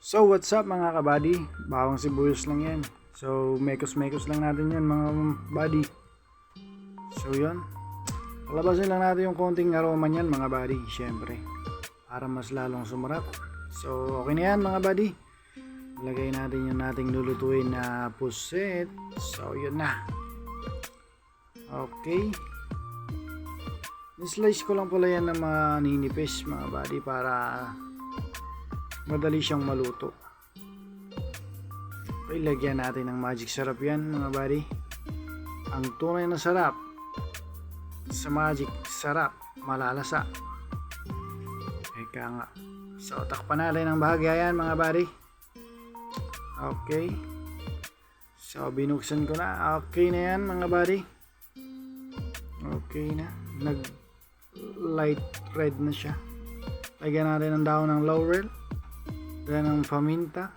So what's up mga kabady, bawang sibuyas lang yan. So mekos lang natin yan mga buddy. So yun, palabasin lang natin yung konting aroma niyan mga buddy, syempre, para mas lalong sumarap. So okay na yan mga buddy, lagay natin yung nating lulutuin na puset. So yun na. Okay, slice ko lang pala yan na maninipis mga buddy para madali siyang maluto. Okay, lagyan natin ng magic sarap yan mga buddy. Ang tunay na sarap sa magic sarap, malalasa. Eka nga. So takpan natin ang bahagya yan mga buddy. Okay, so binuksan ko na. Okay na yan mga buddy. Okay na, nag light red na siya. Lagyan natin ng dahon ng laurel, then ng paminta.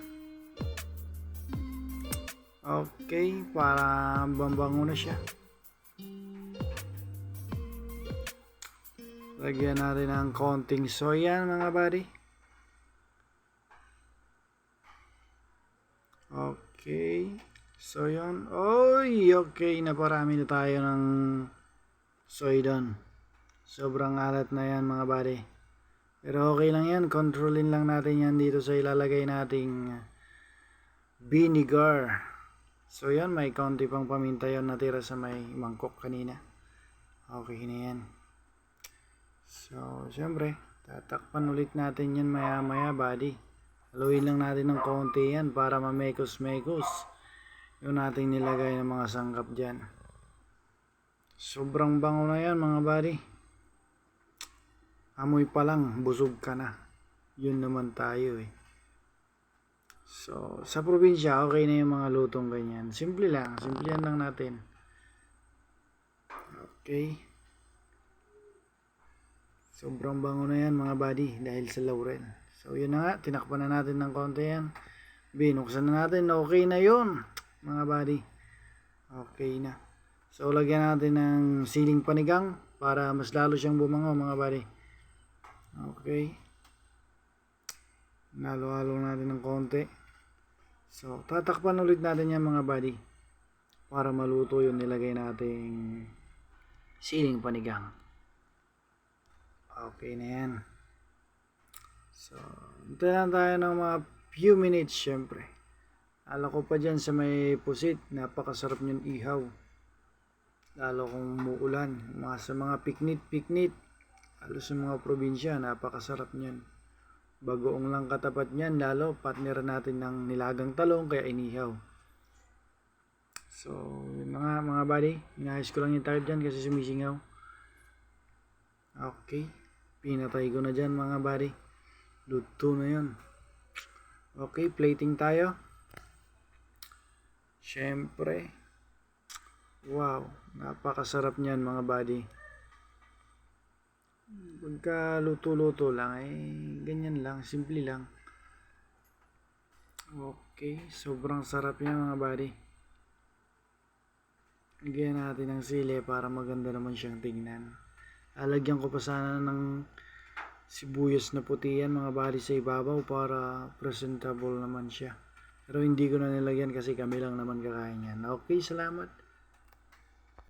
Okay, para bambango na siya. Lagyan natin ng konting soya mga buddy. Okay, so yun. Oy, okay, naparami na tayo ng soy doon. Sobrang alat na yan mga buddy. Pero okay lang yan, kontrolin lang natin yan dito sa ilalagay nating vinegar. So yan, may konti pang paminta yon natira sa may mangkok kanina. Okay na yan. So syempre, tatakpan ulit natin yan maya maya buddy. Haluin lang natin ng konti yan para mamekos-mekos yung nating nilagay ng mga sangkap dyan. Sobrang bango na yan mga buddy. Amoy pa lang, busog ka na. Yun naman tayo eh. So, sa probinsya, okay na yung mga lutong ganyan. Simple lang, simple lang natin. Okay. Sobrang bango na yan mga buddy dahil sa laurel. So, yun na nga, tinakpan na natin ng konti yan. Binuksan na natin, okay na yun mga buddy. Okay na. So, lagyan natin ng siling panigang para mas lalo siyang bumango mga buddy. Okay, nalo-halo natin ng konti. So tatakpan ulit natin yan mga buddy para maluto yung nilagay nating siling panigang. Okay na yan. So hintayin tayo ng mga few minutes. Syempre ala ko pa dyan sa may pusit, napakasarap nyan ihaw, lalo kung muulan. Sa mga piknit halos sa mga probinsya, napakasarap niyan. Bagoong lang katapat niyan, lalo partner natin ng nilagang talong kaya inihaw. So, yun na nga mga buddy, inayos ko lang yung tire dyan kasi sumisingaw. Okay, pinatay ko na dyan mga buddy. Luto na yun. Okay, plating tayo. Syempre, wow, napakasarap niyan mga buddy. Pagka luto-luto lang ganyan lang, simple lang. Okay, sobrang sarap yan mga buddy. Lagyan natin ng sili para maganda naman siyang tingnan. Alagyan ko pa sana ng sibuyas na puti yan mga buddy sa ibabaw para presentable naman siya. Pero hindi ko na nilagyan kasi kami lang naman kakain yan. Okay, salamat.